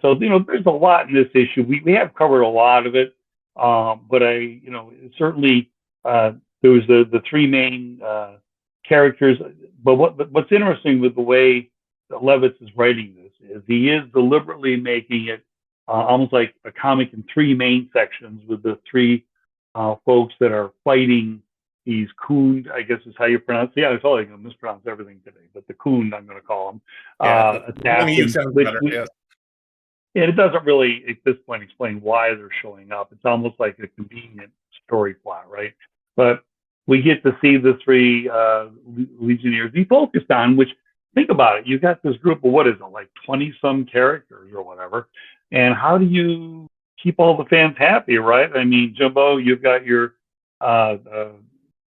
So there's a lot in this issue. We have covered a lot of it, but certainly there was the three main characters. But what's interesting with the way that Levitz is writing this is he is deliberately making it almost like a comic in three main sections with the three folks that are fighting these coon, I guess is how you pronounce it. Yeah, I felt like I'm going to mispronounce everything today, but the coon, I'm going to call them, assassins, which and it doesn't really, at this point, explain why they're showing up. It's almost like a convenient story plot, right? But we get to see the three Legionnaires be focused on, which, think about it, you've got this group of, what is it, like 20-some characters or whatever, and how do you keep all the fans happy, right? I mean, Jimbo, you've got your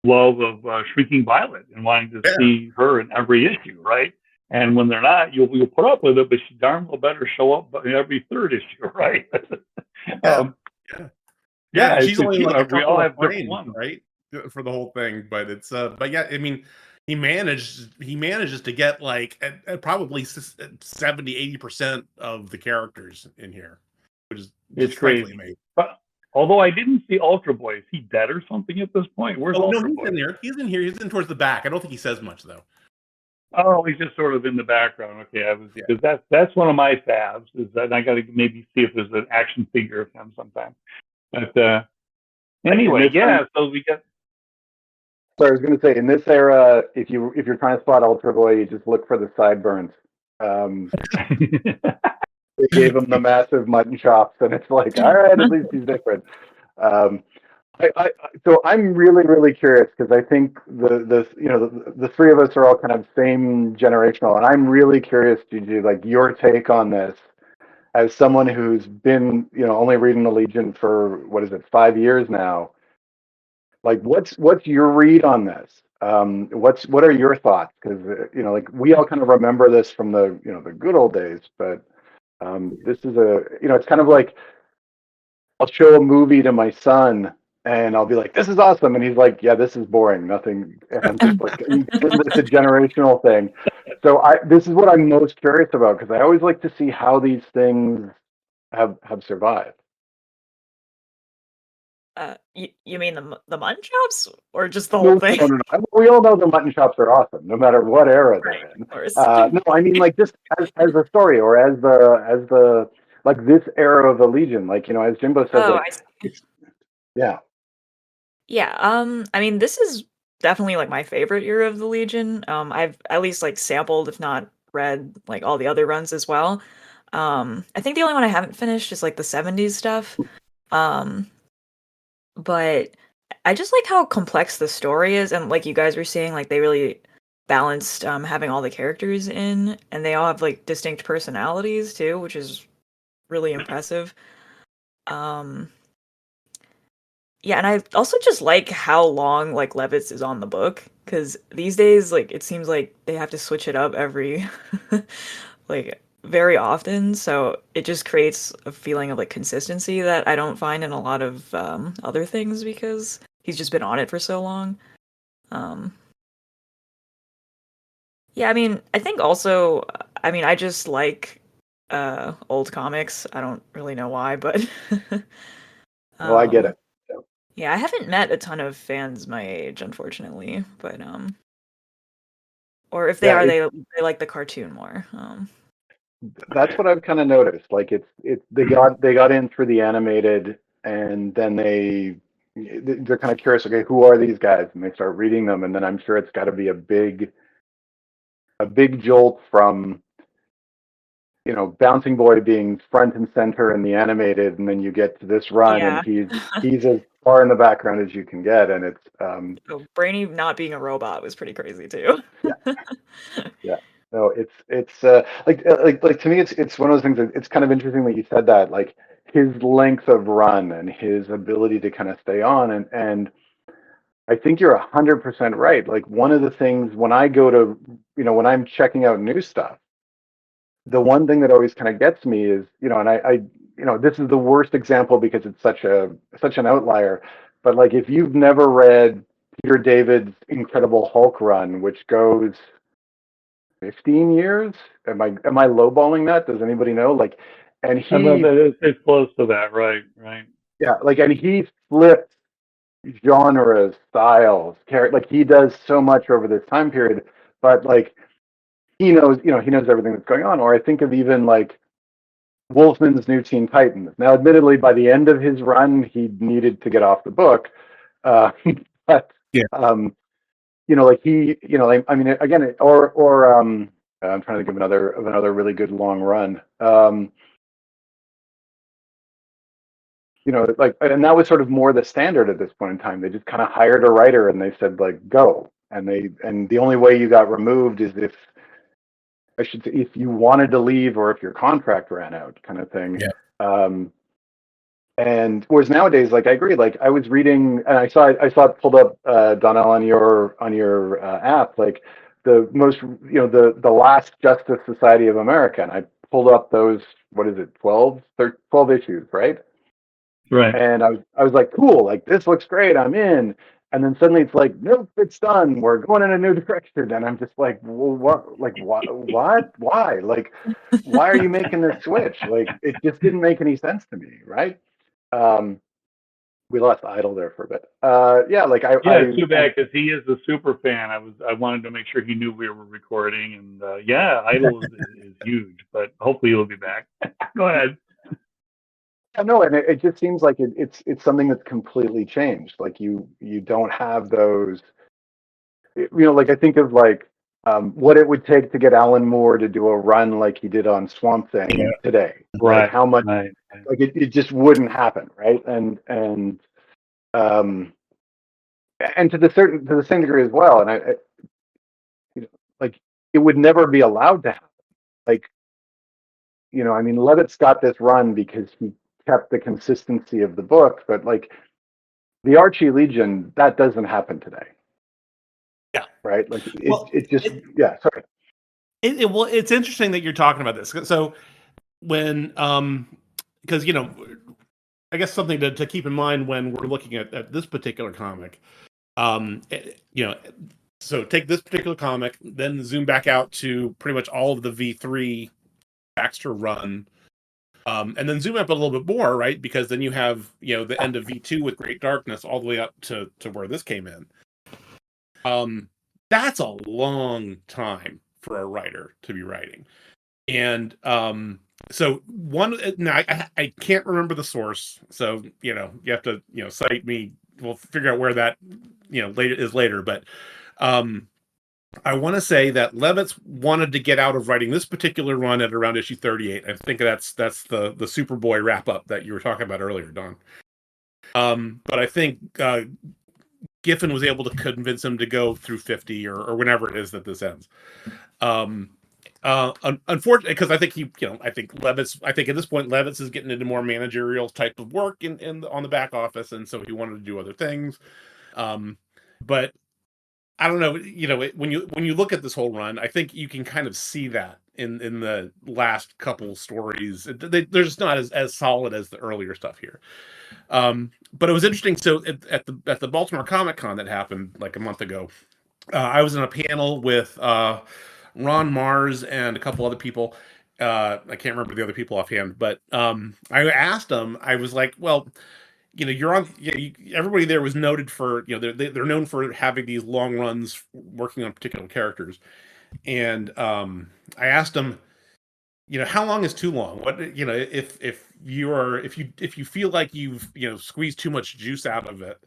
love of Shrieking Violet and wanting to see her in every issue, right? And when they're not, you'll put up with it, but she darn well better show up in every third issue, right? She's only like a couple of frames, right, for the whole thing. But it's but yeah, I mean, he manages to get like probably 70-80% of the characters in here, which is just frankly amazing. But although I didn't see Ultra Boy, is he dead or something at this point? Where's Ultra Boy? He's in here. He's in towards the back. I don't think he says much though. Oh, he's just sort of in the background. Okay, because that's one of my faves. Is that I got to maybe see if there's an action figure of him sometime. But anyway, so we got. So I was going to say, in this era, if you're trying to spot Ultra Boy, you just look for the sideburns. They gave him the massive mutton chops, and it's like, all right, at least he's different. So I'm really, really curious because I think the three of us are all kind of same generational, and I'm really curious, Gigi, like your take on this as someone who's been, only reading the Legion for 5 years now. Like, what's your read on this? What are your thoughts? Because like we all kind of remember this from the the good old days, but this is it's kind of like I'll show a movie to my son. And I'll be like, "This is awesome," and he's like, "Yeah, this is boring, nothing." And I'm just like, "It's a generational thing." So this is what I'm most curious about because I always like to see how these things have survived. You mean the mutton chops or just the whole thing? No. We all know the mutton chops are awesome, no matter what era they're in. No, I mean like just as a story or as the like this era of the Legion, like as Jimbo says, yeah. Yeah, I mean, this is definitely like my favorite year of the Legion. I've at least like sampled, if not read, like all the other runs as well. I think the only one I haven't finished is like the 70s stuff. But I just like how complex the story is, and like you guys were saying, like they really balanced having all the characters in, and they all have like distinct personalities too, which is really impressive. Yeah, and I also just like how long like Levitz is on the book because these days like it seems like they have to switch it up every like very often, so it just creates a feeling of like consistency that I don't find in a lot of other things because he's just been on it for so long. Yeah, I mean, I think also, I mean, I just like old comics. I don't really know why, but well, I get it. Yeah, I haven't met a ton of fans my age, unfortunately, but or if they are, they like the cartoon more. That's what I've kind of noticed. Like they got in through the animated, and then they're kind of curious. Okay, who are these guys? And they start reading them, and then I'm sure it's got to be a big jolt from Bouncing Boy being front and center in the animated, and then you get to this run, and he's as far in the background as you can get, and it's Brainy not being a robot was pretty crazy too. Yeah. No, it's like to me, it's one of those things that it's kind of interesting that you said that, like his length of run and his ability to kind of stay on, and I think you're 100% right. Like one of the things when I go to, when I'm checking out new stuff, the one thing that always kind of gets me is, and I this is the worst example because it's such an outlier, but like if you've never read Peter David's Incredible Hulk run, which goes 15 years, am I lowballing that? Does anybody know? Like And it's close to that, right? Yeah, like, and he flipped genres, styles, like he does so much over this time period, but like he knows everything that's going on. Or I think of even like Wolfman's New Teen Titans. Now, admittedly, by the end of his run, he needed to get off the book, but yeah, like he, like, I mean, again, or I'm trying to think of another really good long run. Like, and that was sort of more the standard at this point in time. They just kind of hired a writer and they said, like, go. And the only way you got removed is if you wanted to leave or if your contract ran out, kind of thing. Yeah. And whereas nowadays, like, I agree. Like, I was reading and I saw it pulled up, Donnell, on your app, like the most, the last Justice Society of America, and I pulled up those, what is it, 12 issues, right? Right. And I was like, cool, like this looks great, I'm in. And then suddenly it's like, nope, it's done. We're going in a new direction. And I'm just like, well, what? Like, what? Why? Like, why are you making this switch? Like, it just didn't make any sense to me, right? We lost Idle there for a bit. Yeah, like it's too bad because he is a super fan. I wanted to make sure he knew we were recording, and Idle is huge, but hopefully he'll be back. Go ahead. No, and it just seems like it's something that's completely changed. Like you don't have those, like I think of like what it would take to get Alan Moore to do a run like he did on Swamp Thing today. Right. Like how much, right. like it just wouldn't happen, right? And to the same degree as well. And I like it would never be allowed to happen. Like, I mean, Levitt's got this run because he kept the consistency of the book, but like the Archie Legion, that doesn't happen today. Yeah. Right. Like sorry. Well, it's interesting that you're talking about this. So when, because, I guess something to keep in mind when we're looking at this particular comic, so take this particular comic, then zoom back out to pretty much all of the V3 Baxter run, and then zoom up a little bit more, right? Because then you have, the end of V2 with Great Darkness all the way up to where this came in. That's a long time for a writer to be writing. And so I can't remember the source. So, you have to, cite me. We'll figure out where that, later. But I want to say that Levitz wanted to get out of writing this particular run at around issue 38. I think that's the Superboy wrap up that you were talking about earlier, Don. But I think Giffen was able to convince him to go through 50 or whenever it is that this ends. Unfortunately, because I think I think at this point Levitz is getting into more managerial type of work on the back office, and so he wanted to do other things. But I don't know, when you look at this whole run, I think you can kind of see that in the last couple stories. They're just not as solid as the earlier stuff here. But it was interesting. So at the Baltimore Comic Con that happened like a month ago, I was in a panel with Ron Mars and a couple other people. I can't remember the other people offhand, but I asked them. I was like, well, you're on. Everybody there was noted for, they're known for having these long runs working on particular characters, and I asked them, how long is too long? What, if you feel like you've squeezed too much juice out of it,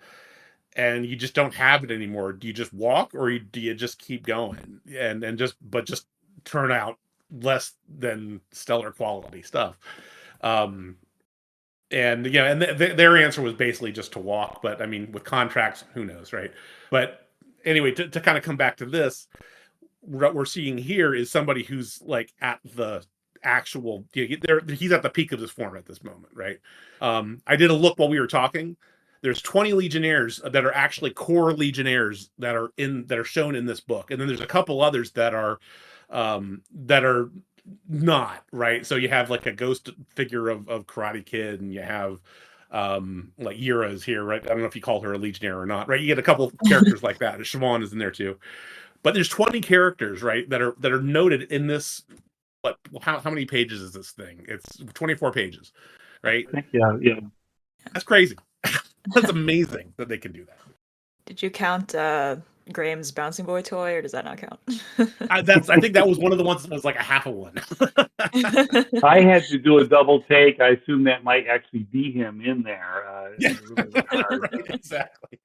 and you just don't have it anymore, do you just walk, or do you just keep going and just turn out less than stellar quality stuff? And their answer was basically just to walk. But I mean, with contracts, who knows, right? But anyway, to kind of come back to this, what we're seeing here is somebody who's like at the actual, he's at the peak of his form at this moment, right? I did a look while we were talking. There's 20 Legionnaires that are actually core Legionnaires that are shown in this book, and then there's a couple others that are not, right. So you have like a ghost figure of Karate Kid, and you have like Yura is here, right? I don't know if you call her a Legionnaire or not, right? You get a couple characters like that. Siobhan is in there too, but there's 20 characters, right, that are noted in this But how many pages is this thing? It's 24 pages, right? Yeah. That's crazy. That's amazing that they can do that. Did you count Graham's bouncing boy toy, or does that not count? I think that was one of the ones that was like a half a one. I had to do a double take. I assume that might actually be him in there. Right, exactly.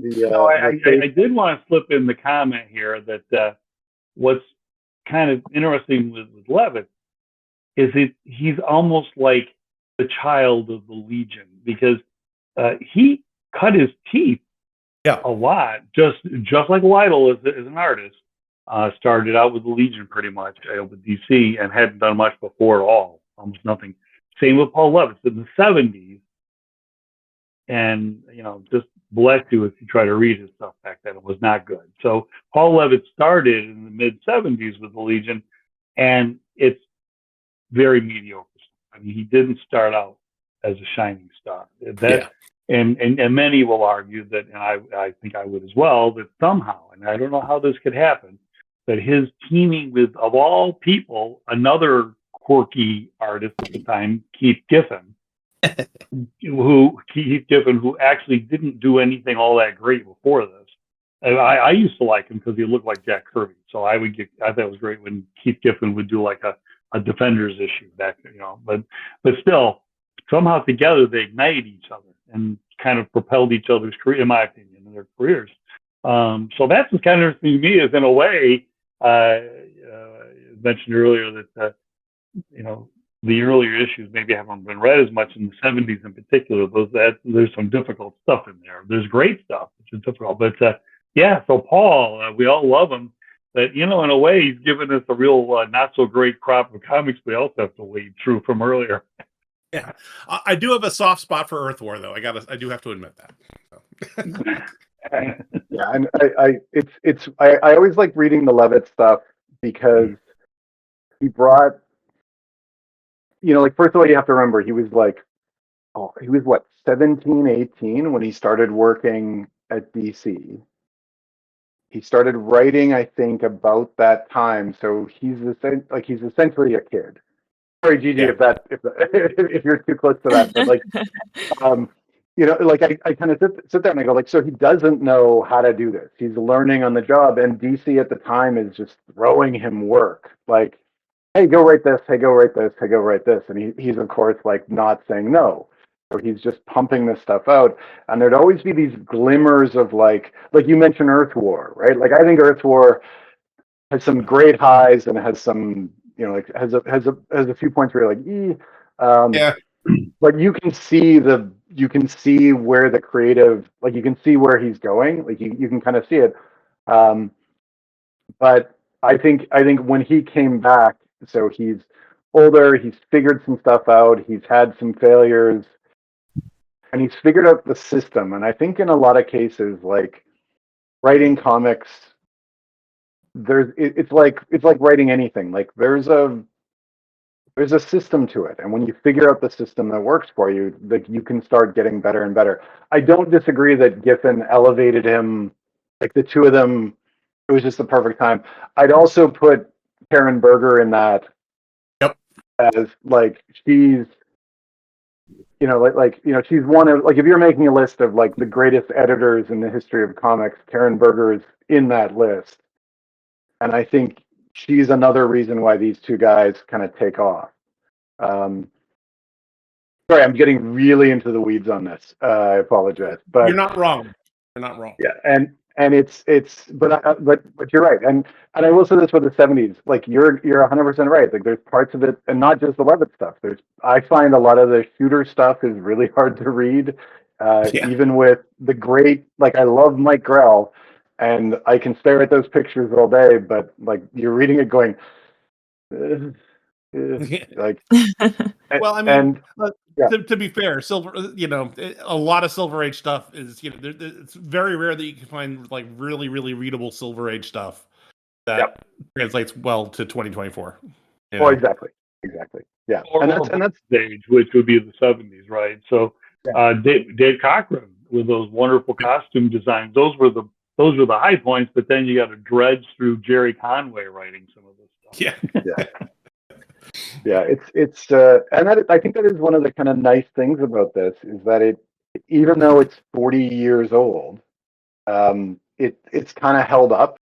I did want to slip in the comment here that what's kind of interesting with Levitt is he's almost like the child of the Legion, because he cut his teeth a lot, just like Lytle as an artist. Started out with the Legion pretty much with DC and hadn't done much before at all, almost nothing. Same with Paul Levitt in the 70s. And, just bless you if you try to read his stuff back then. It was not good. So Paul Levitt started in the mid-70s with the Legion, and it's very mediocre. I mean, he didn't start out as a shining star. And many will argue that, and I think I would as well, that somehow, and I don't know how this could happen, that his teaming with, of all people, another quirky artist at the time, Keith Giffen, who actually didn't do anything all that great before this. And I used to like him because he looked like Jack Kirby. So I thought it was great when Keith Giffen would do like a Defenders issue back, but still, somehow together they ignited each other and kind of propelled each other's career, in my opinion, in their careers. So that's what's kind of interesting to me, is in a way, mentioned earlier that, the earlier issues maybe haven't been read as much in the 70s in particular. There's some difficult stuff in there. There's great stuff, which is difficult. But so Paul, we all love him. But, in a way, he's given us a real not so great crop of comics we also have to wade through from earlier. Yeah, I do have a soft spot for Earth War, though. I do have to admit that. Yeah, and I always like reading the Levitt stuff because he brought, first of all, you have to remember he was what, 17, 18 when he started working at DC. He started writing, I think, about that time, so he's essentially a kid. Sorry, Gigi, if you're too close to that, but I kind of sit there and I go, so he doesn't know how to do this. He's learning on the job, and DC at the time is just throwing him work, like, hey, go write this, hey, go write this, hey, go write this, and he's of course not saying no. So he's just pumping this stuff out, and there'd always be these glimmers of like you mentioned Earth War, right? Like I think Earth War has some great highs and has some, has a few points where you're like, but you can see where the creative, you can see where he's going, you can kind of see it. But I think when he came back, so he's older, he's figured some stuff out, he's had some failures, and he's figured out the system. And I think in a lot of cases, writing comics, it's like writing anything. There's a system to it, and when you figure out the system that works for you, you can start getting better and better. I don't disagree that Giffen elevated him, the two of them. It was just the perfect time. I'd also put Karen Berger in that. Yep. As she's, she's one of, if you're making a list of the greatest editors in the history of comics, Karen Berger is in that list. And I think she's another reason why these two guys kind of take off. Sorry, I'm getting really into the weeds on this. I apologize, but you're not wrong. You're not wrong. Yeah, and but you're right. And I will say this for the 70s, you're 100% right. there's parts of it, and not just the Levitt stuff. I find a lot of the Shooter stuff is really hard to read, even with the great, I love Mike Grell, and I can stare at those pictures all day, but you're reading it going, well, I mean, to be fair, Silver, a lot of Silver Age stuff is, it's very rare that you can find really, really readable Silver Age stuff that translates well to 2024. Oh, exactly. Yeah, and that's stage, which would be the 70s, right? So, Dave Cockrum with those wonderful costume designs, those were the high points. But then you got to dredge through Jerry Conway writing some of this stuff. Yeah. Yeah, it's and that I think that is one of the kind of nice things about this is that even though it's 40 years old, it's kind of held up